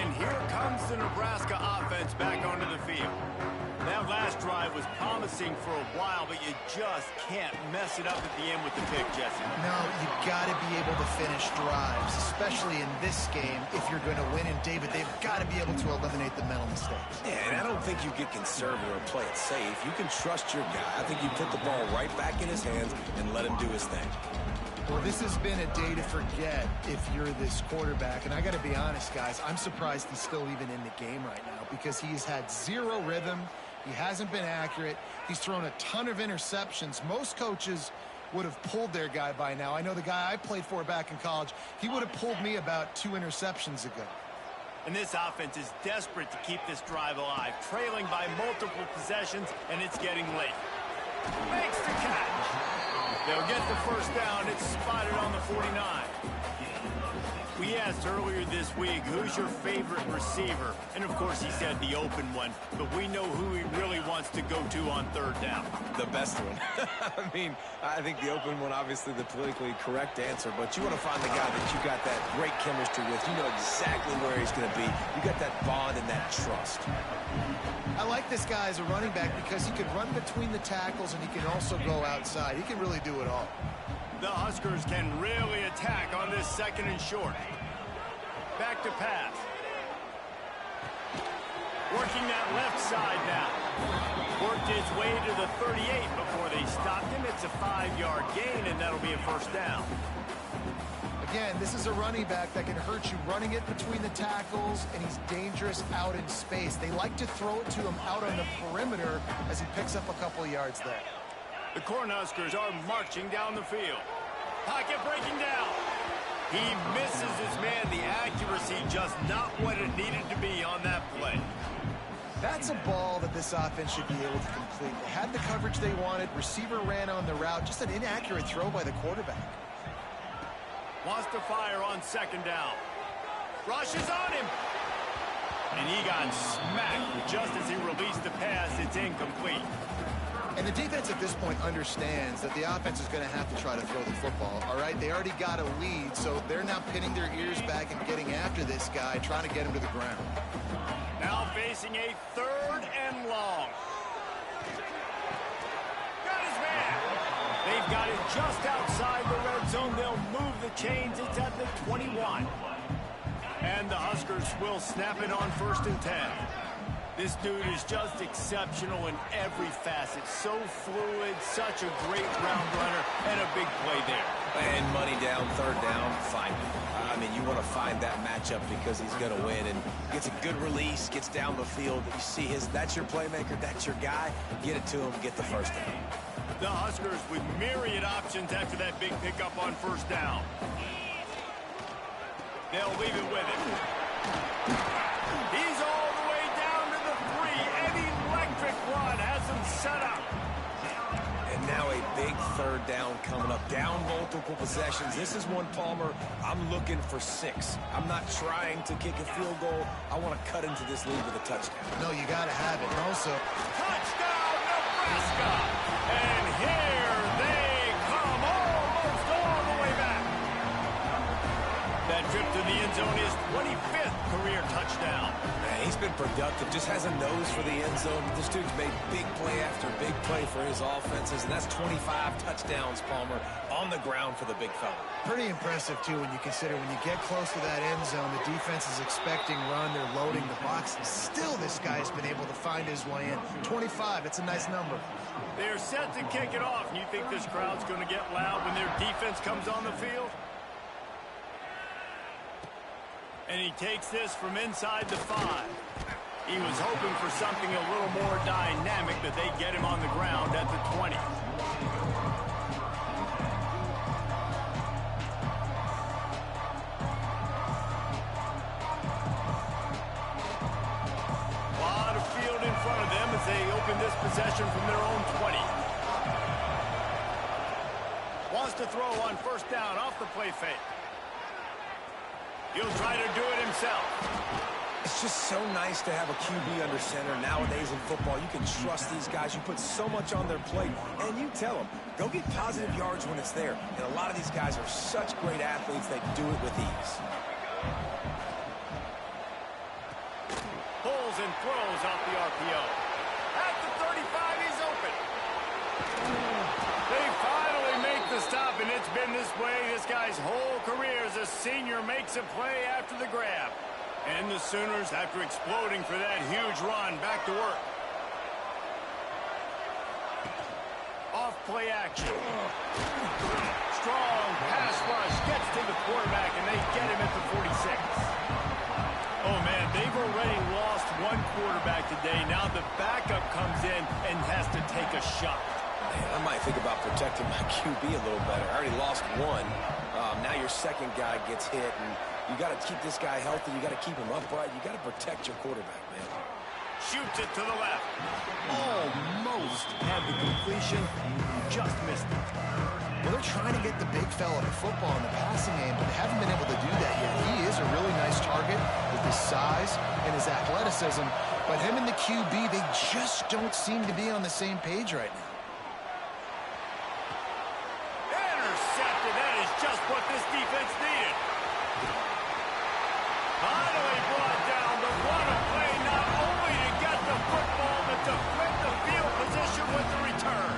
And here comes the Nebraska offense back onto the field. That last drive was promising for a while, but you just can't mess it up at the end with the pick, Jesse. No, you've got to be able to finish drives, especially in this game. If you're going to win, and David, they've got to be able to eliminate the mental mistakes. Yeah, and I don't think you get conservative or play it safe. You can trust your guy. I think you put the ball right back in his hands and let him do his thing. Well, this has been a day to forget if you're this quarterback. And I got to be honest, guys, I'm surprised he's still even in the game right now because he's had 0 rhythm. He hasn't been accurate. He's thrown a ton of interceptions. Most coaches would have pulled their guy by now. I know the guy I played for back in college, he would have pulled me about 2 interceptions ago. And this offense is desperate to keep this drive alive, trailing by multiple possessions, and it's getting late. Makes the catch. They'll get the first down. It's spotted on the 49. We asked earlier this week, who's your favorite receiver? And, of course, he said the open one. But we know who he really wants to go to on 3rd down. The best one. I mean, I think the open one, obviously the politically correct answer. But you want to find the guy that you got that great chemistry with. You know exactly where he's going to be. You got that bond and that trust. I like this guy as a running back because he can run between the tackles and he can also go outside. He can really do it all. The Huskers can really attack on this 2nd and short. Back to pass. Working that left side now. Worked his way to the 38 before they stopped him. It's a 5-yard gain, and that'll be a first down. Again, this is a running back that can hurt you running it between the tackles, and he's dangerous out in space. They like to throw it to him out on the perimeter as he picks up a couple yards there. The Cornhuskers are marching down the field. Pocket breaking down. He misses his man. The accuracy just not what it needed to be on that play. That's a ball that this offense should be able to complete. They had the coverage they wanted. Receiver ran on the route. Just an inaccurate throw by the quarterback. Wants to fire on 2nd down. Rushes on him. And he got smacked just as he released the pass. It's incomplete. And the defense at this point understands that the offense is going to have to try to throw the football, all right? They already got a lead, so they're now pinning their ears back and getting after this guy, trying to get him to the ground. Now facing a 3rd and long. Got his man. They've got it just outside the red zone. They'll move the chains. It's at the 21. And the Huskers will snap it on 1st and 10. This dude is just exceptional in every facet. So fluid, such a great route runner, and a big play there. And money down, 3rd down, find him. I mean, you want to find that matchup because he's going to win. And gets a good release, gets down the field. You see that's your playmaker, that's your guy. Get it to him, get the first down. The Huskers with myriad options after that big pickup on 1st down. They'll leave it with him. He's all the way down to the 3. An electric run has him set up. third down coming up. Down multiple possessions. This is one, Palmer, I'm looking for 6. I'm not trying to kick a field goal. I want to cut into this lead with a touchdown. No, you got to have it. And also, Touchdown, Nebraska! And here they come, almost all the way back. That trip to the end zone is 25th career touchdown. Man, he's been productive, just has a nose for the end zone. This dude's made big play after big play for his offenses, and that's 25 touchdowns, Palmer, on the ground for the big fella. pretty impressive, too, when you consider when you get close to that end zone, the defense is expecting run, they're loading the box, and still this guy's been able to find his way in. 25, it's a nice number. They're set to kick it off, and you think this crowd's going to get loud when their defense comes on the field? And he takes this from inside the 5. He was hoping for something a little more dynamic, but they get him on the ground at the 20. A lot of field in front of them as they open this possession from their own 20. Wants to throw on first down off the play fake. He'll try to do it himself. It's just so nice to have a QB under center nowadays in football. You can trust these guys. You put so much on their plate, and you tell them, go get positive yards when it's there. And a lot of these guys are such great athletes, they do it with ease. Pulls and throws off the RPO. At the 35, he's open. They finally make the stop, and it's been this way this guy's whole career as a senior makes a play after the grab. And the Sooners, after exploding for that huge run, back to work. Off play action. Strong pass rush gets to the quarterback, and they get him at the 46. Oh, man, they've already lost one quarterback today. Now the backup comes in and has to take a shot. Man, I might think about protecting my QB a little better. I already lost one. Now your second guy gets hit, and you got to keep this guy healthy. You got to keep him upright. You got to protect your quarterback, man. Shoots it to the left. Almost had the completion. Just missed it. Well, they're trying to get the big fella to football in the passing game, but they haven't been able to do that yet. He is a really nice target with his size and his athleticism, but him and the QB, they just don't seem to be on the same page right now. Intercepted. That is just what this defense needed. Finally brought down, but what a play, not only to get the football, but to flip the field position with the return.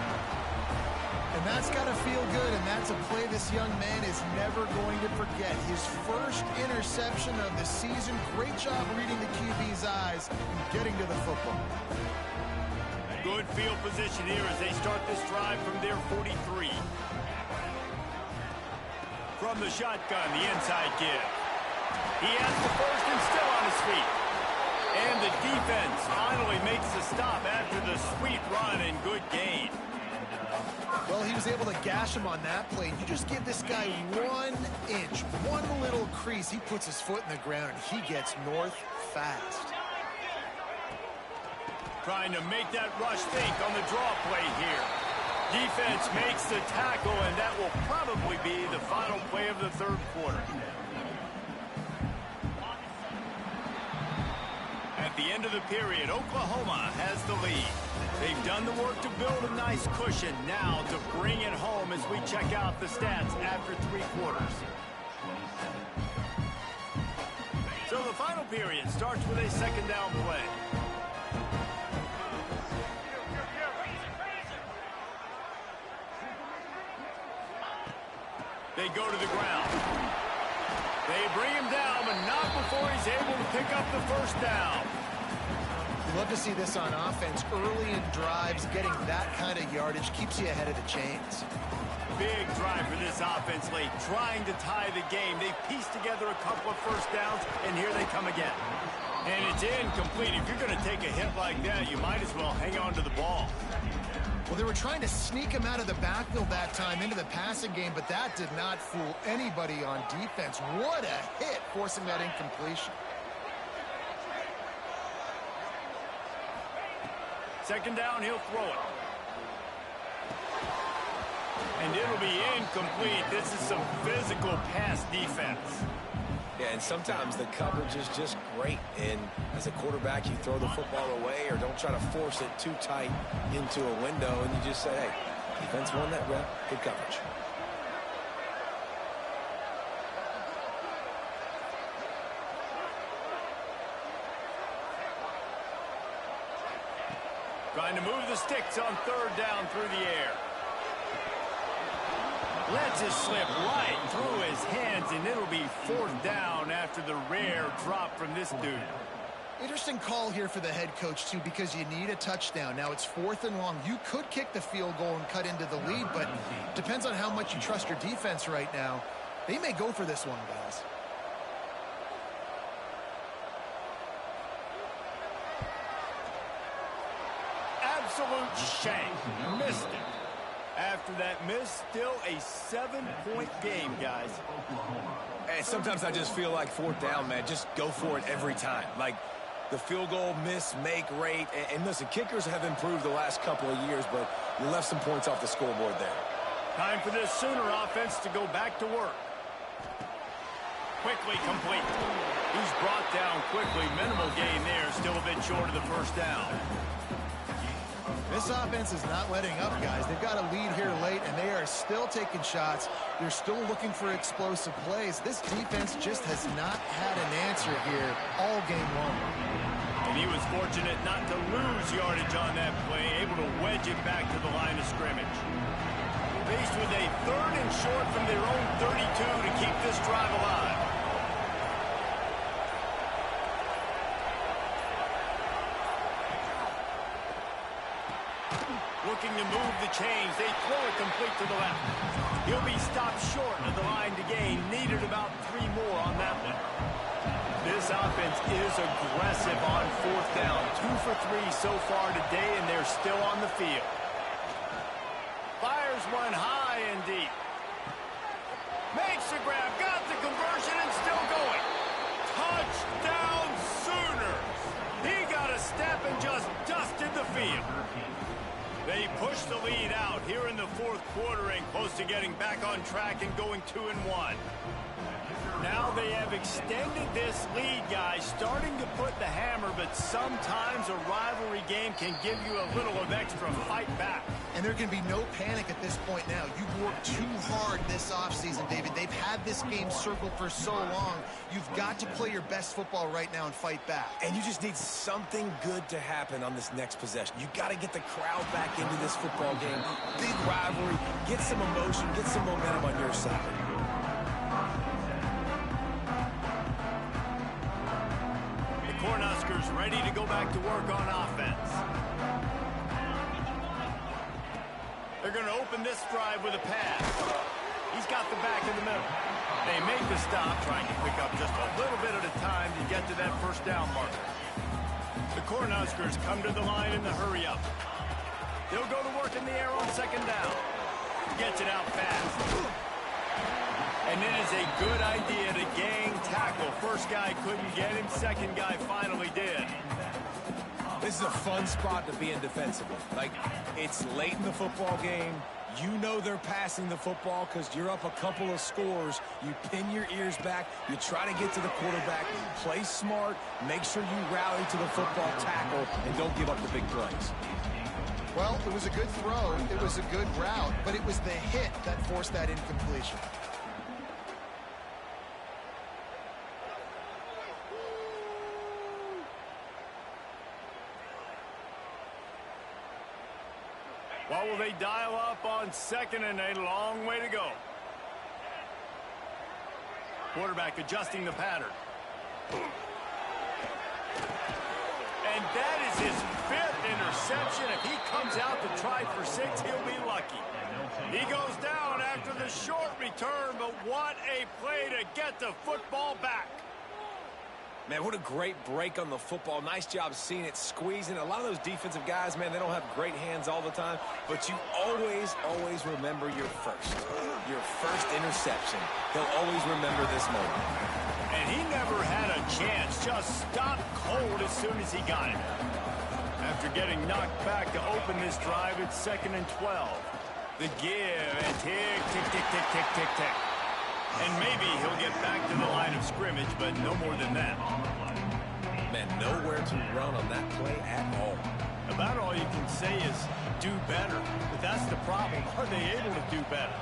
And that's got to feel good, and that's a play this young man is never going to forget. His first interception of the season. Great job reading the QB's eyes and getting to the football. Good field position here as they start this drive from their 43. From the shotgun, the inside give. He has the first and still on his feet. And the defense finally makes the stop after the sweet run and good gain. Well, he was able to gash him on that play. You just give this guy 1 inch, one little crease. He puts his foot in the ground, and he gets north fast. Trying to make that rush think on the draw play here. Defense makes the tackle, and that will probably be the final play of the third quarter. At the end of the period, Oklahoma has the lead. They've done the work to build a nice cushion. Now to bring it home as we check out the stats after 3 quarters. So the final period starts with a second down play. They go to the ground. They bring him down, but not before he's able to pick up the first down. You love to see this on offense. Early in drives, getting that kind of yardage keeps you ahead of the chains. Big drive for this offense late, trying to tie the game. They pieced together a couple of first downs, and here they come again. And it's incomplete. If you're going to take a hit like that, you might as well hang on to the ball. Well, they were trying to sneak him out of the backfield that time into the passing game, but that did not fool anybody on defense. What a hit, forcing that incompletion. Second down, he'll throw it. And it'll be incomplete. This is some physical pass defense. Yeah, and sometimes the coverage is just great. And as a quarterback, you throw the football away or don't try to force it too tight into a window, and you just say, hey, defense won that rep. Good coverage. Trying to move the sticks on third down through the air. Lets it slip right through his hands, and it'll be fourth down after the rare drop from this dude. Interesting call here for the head coach, too, because you need a touchdown. Now it's 4th and long. You could kick the field goal and cut into the lead, but depends on how much you trust your defense right now. They may go for this one, guys. Absolute shank. Missed it. After that miss, still a 7-point game, guys. And sometimes I just feel like fourth down, man. Just go for it every time. Like the field goal miss, make rate. And listen, kickers have improved the last couple of years, but you left some points off the scoreboard there. Time for this Sooner offense to go back to work. Quickly complete. He's brought down quickly. Minimal gain there. Still a bit short of the first down. This offense is not letting up, guys. They've got a lead here late, and they are still taking shots. They're still looking for explosive plays. This defense just has not had an answer here all game long. And he was fortunate not to lose yardage on that play, able to wedge it back to the line of scrimmage. Faced with a 3rd and short from their own 32 to keep this drive alive. Looking to move the chains. They throw it complete to the left. He'll be stopped short of the line to gain. Needed about 3 more on that one. This offense is aggressive on 4th down. 2 for 3 so far today, and they're still on the field. Fires one high and deep. Makes the grab. Got the conversion and still going. Touchdown Sooners. He got a step and just dusted the field. They push the lead out here in the 4th quarter and close to getting back on track and going 2-1. Now they have extended this lead, guys, starting to put the hammer, but sometimes a rivalry game can give you a little of extra fight back. And there can be no panic at this point now. You've worked too hard this offseason, David. They've had this game circled for so long. You've got to play your best football right now and fight back. And you just need something good to happen on this next possession. You got to get the crowd back into this football game. Big rivalry. Get some emotion. Get some momentum on your side. Cornhuskers ready to go back to work on offense. They're going to open this drive with a pass. He's got the back in the middle. They make the stop, trying to pick up just a little bit at a time to get to that first down marker. The Cornhuskers come to the line in the hurry up. They'll go to work in the air on 2nd down. Gets it out fast. And it is a good idea to gang tackle. First guy couldn't get him. Second guy finally did. This is a fun spot to be in defensively. Like, it's late in the football game. You know they're passing the football because you're up a couple of scores. You pin your ears back. You try to get to the quarterback. Play smart. Make sure you rally to the football tackle and don't give up the big plays. Well, it was a good throw. It was a good route, but it was the hit that forced that incompletion. What will they dial up on 2nd and a long way to go? Quarterback adjusting the pattern. And that is his 5th interception. If he comes out to try for 6, he'll be lucky. He goes down after the short return, but what a play to get the football back. Man, what a great break on the football. Nice job seeing it, squeezing. A lot of those defensive guys, man, they don't have great hands all the time, but you always, always remember your first interception. He'll always remember this moment. And he never had a chance, just stopped cold as soon as he got it. After getting knocked back to open this drive, it's 2nd and 12. The give, and tick, tick, tick, tick, tick, tick, tick. And maybe he'll get back to the line of scrimmage, but no more than that. Man, nowhere to run on that play at all. About all you can say is do better. But that's the problem. Are they able to do better?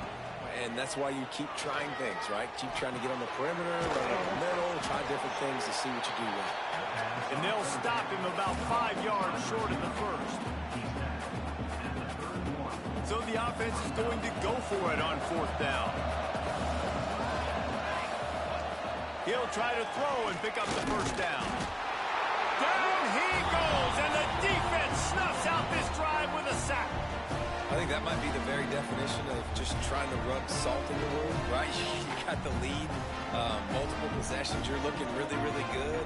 And that's why you keep trying things, right? Keep trying to get on the perimeter, run up the middle, try different things to see what you do well. And they'll stop him about 5 yards short of the first. So the offense is going to go for it on 4th down. He'll try to throw and pick up the first down. Down he goes, and the defense snuffs out this drive with a sack. I think that might be the very definition of just trying to rub salt in the wound, right? You got the lead, multiple possessions, you're looking really, really good,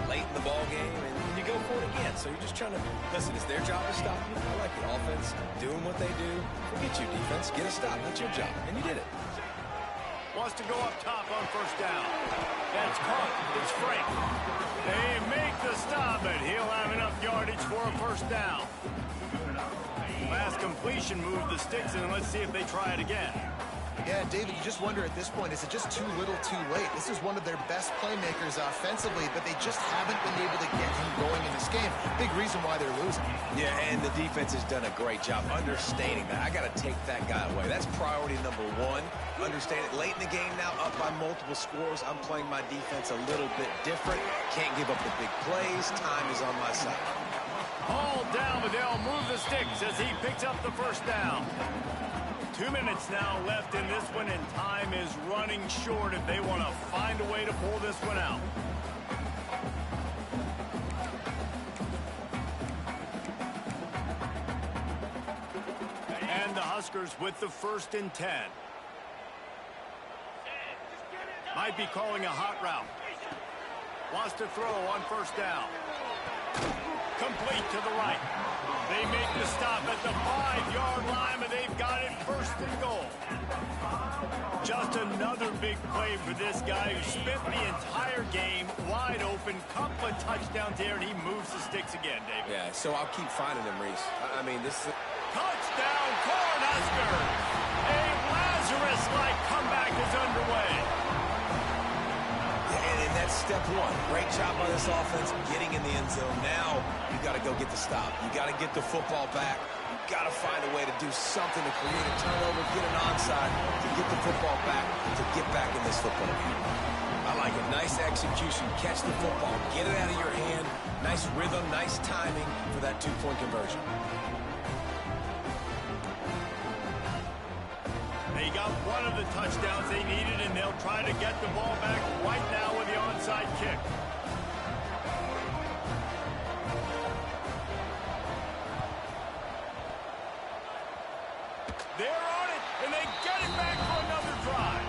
late in the ball game, and you go for it again. So you're just trying to, listen, it's their job to stop you. I like the offense doing what they do. Forget you, defense. Get a stop. That's your job, and you did it. Wants to go up top on 1st down. That's caught. It's Frank. They make the stop, but he'll have enough yardage for a 1st down. Last completion moved the sticks, and let's see if they try it again. Yeah, David, you just wonder at this point, is it just too little too late? This is one of their best playmakers offensively, but they just haven't been able to get him going in this game. Big reason why they're losing. Yeah, and the defense has done a great job understanding that. I got to take that guy away. That's priority number 1. Understand it. Late in the game now, up by multiple scores. I'm playing my defense a little bit different. Can't give up the big plays. Time is on my side. All down, but they'll move the sticks as he picks up the 1st down. 2 minutes now left in this one, and time is running short if they want to find a way to pull this one out. And the Huskers with the 1st and 10. Might be calling a hot route. Wants to throw on 1st down. Complete to the right. They make the stop at the 5-yard line, but they've got it 1st and goal. Just another big play for this guy who spent the entire game wide open. Couple of touchdowns there, and he moves the sticks again, David. Yeah, so I'll keep finding them, Reese. I mean, this is... Touchdown, Cornhuskers! A Lazarus-like comeback is underway. And that's step 1. Great job by this offense getting in the end zone. Now you got to go get the stop. You got to get the football back. You got to find a way to do something to create a turnover, get an onside, to get the football back, to get back in this football game. I like it. Nice execution. Catch the football. Get it out of your hand. Nice rhythm, nice timing for that 2-point conversion. They got one of the touchdowns they needed, and they'll try to get the ball back right now with the onside kick. They're on it, and they get it back for another drive.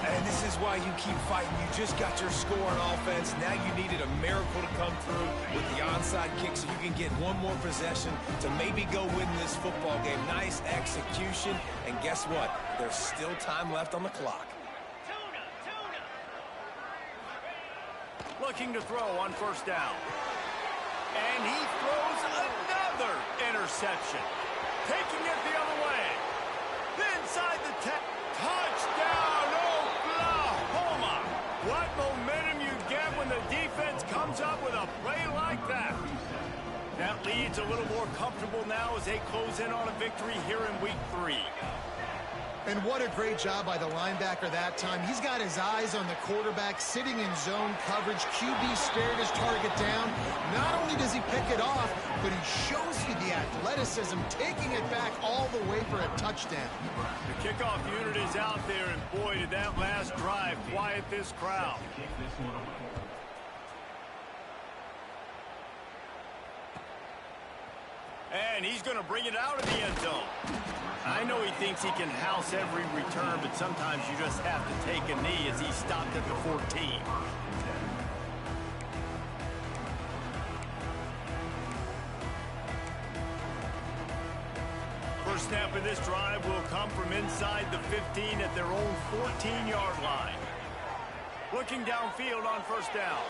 And this is why you keep fighting. You just got your score on offense. Now you needed a miracle to come through with the onside kick so you can get one more possession to maybe go win this football game. Nice execution. And guess what? There's still time left on the clock. Looking to throw on 1st down. And he throws another interception. Taking it the other way. Inside the 10. Touchdown, Oklahoma! What momentum you get when the defense comes up with a play like that. That lead's a little more comfortable now as they close in on a victory here in Week 3. And what a great job by the linebacker that time. He's got his eyes on the quarterback, sitting in zone coverage. QB stared his target down. Not only does he pick it off, but he shows you the athleticism, taking it back all the way for a touchdown. The kickoff unit is out there, and boy, did that last drive quiet this crowd. And he's going to bring it out of the end zone. I know he thinks he can house every return, but sometimes you just have to take a knee as he stopped at the 14. First snap of this drive will come from inside the 15 at their own 14-yard line. Looking downfield on 1st down.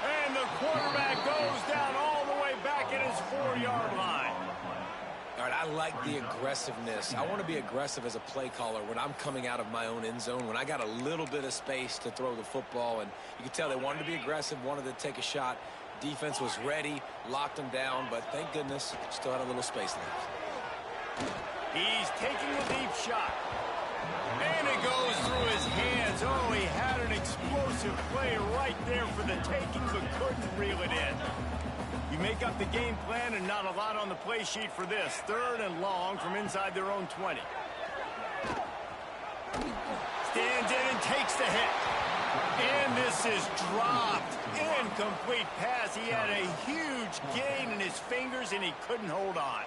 And the quarterback goes down all the way back at his 4-yard line. All right, I like the aggressiveness. I want to be aggressive as a play caller when I'm coming out of my own end zone, when I got a little bit of space to throw the football. And you can tell they wanted to be aggressive, wanted to take a shot. Defense was ready, locked them down, but thank goodness, still had a little space left. He's taking a deep shot. And it goes through his hands. Oh, he had an explosive play right there for the taking, but couldn't reel it in. You make up the game plan and not a lot on the play sheet for this. 3rd and long from inside their own 20. Stands in and takes the hit. And this is dropped. Incomplete pass. He had a huge gain in his fingers and he couldn't hold on.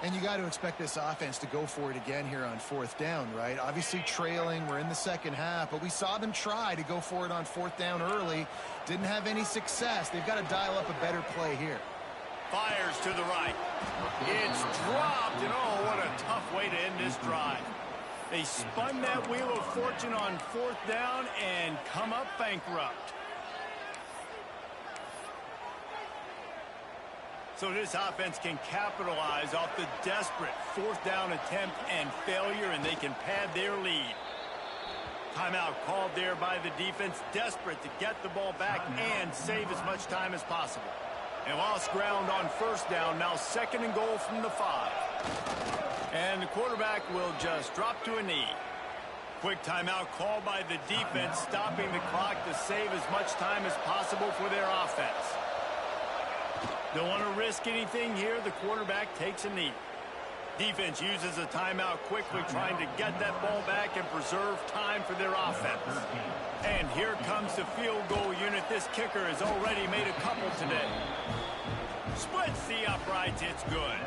And you got to expect this offense to go for it again here on 4th down, right? Obviously trailing, we're in the second half, but we saw them try to go for it on 4th down early. Didn't have any success. They've got to dial up a better play here. Fires to the right. It's dropped, and oh, what a tough way to end this drive. They spun that wheel of fortune on 4th down and come up bankrupt. So this offense can capitalize off the desperate 4th down attempt and failure, and they can pad their lead. Timeout called there by the defense, desperate to get the ball back and save as much time as possible. And lost ground on 1st down, now 2nd and goal from the 5. And the quarterback will just drop to a knee. Quick timeout called by the defense, stopping the clock to save as much time as possible for their offense. Don't want to risk anything here. The quarterback takes a knee. Defense uses a timeout quickly, trying to get that ball back and preserve time for their offense. And here comes the field goal unit. This kicker has already made a couple today. Splits the uprights. It's good.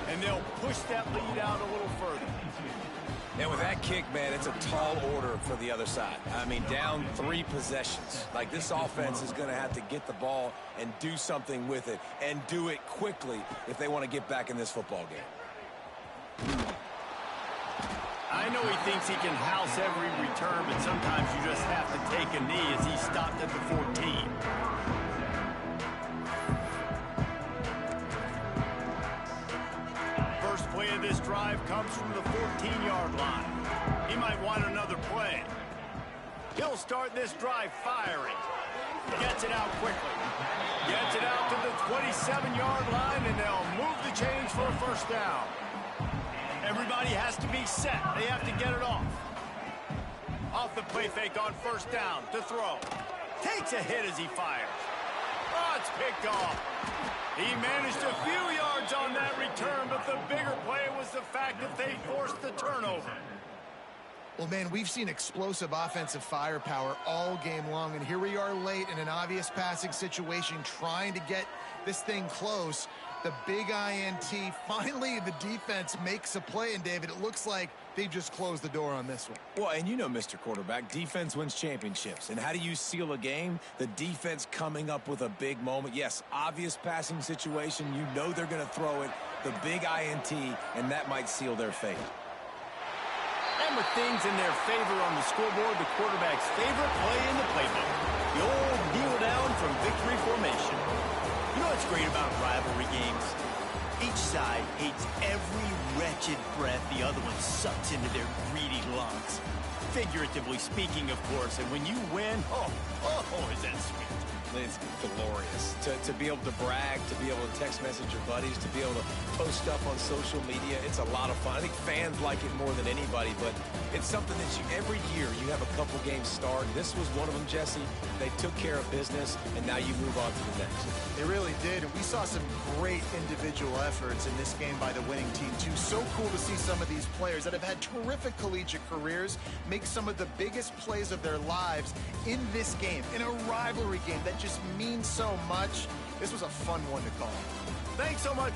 And they'll push that lead out a little further. And with that kick, man, it's a tall order for the other side. I mean, down 3 possessions. Like, this offense is going to have to get the ball and do something with it, and do it quickly if they want to get back in this football game. I know he thinks he can house every return, but sometimes you just have to take a knee as he stopped at the 14. First play of this drive comes from the 14-yard line. He might want another play. He'll start this drive firing. Gets it out quickly. Gets it out to the 27-yard line, and they'll move the chains for a 1st down. Everybody has to be set. They have to get it off. Off the play fake on 1st down to throw. Takes a hit as he fires. Oh, it's picked off. He managed a few yards on that return, but the bigger play was the fact that they forced the turnover. Well, man, we've seen explosive offensive firepower all game long, and here we are late in an obvious passing situation trying to get this thing close. The big INT, finally the defense makes a play, and David, it looks like they just closed the door on this one. Well, and you know, Mr. Quarterback, defense wins championships. And how do you seal a game? The defense coming up with a big moment. Yes, obvious passing situation. You know they're going to throw it. The big INT, and that might seal their fate. And with things in their favor on the scoreboard, the quarterback's favorite play in the playbook. The old kneel down from victory formation. You know what's great about rivalry games? Each side hates every wretched breath the other one sucks into their greedy lungs. Figuratively speaking, of course, and when you win, oh, is that sweet. It's glorious to be able to brag, to be able to text message your buddies, to be able to post stuff on social media. It's a lot of fun. I think fans like it more than anybody, but it's something that every year you have a couple games start. This was one of them, Jesse. They took care of business, and now you move on to the next. They really did, and we saw some great individual efforts in this game by the winning team, too. So cool to see some of these players that have had terrific collegiate careers make some of the biggest plays of their lives in this game, in a rivalry game that just means so much. This was a fun one to call. Thanks so much.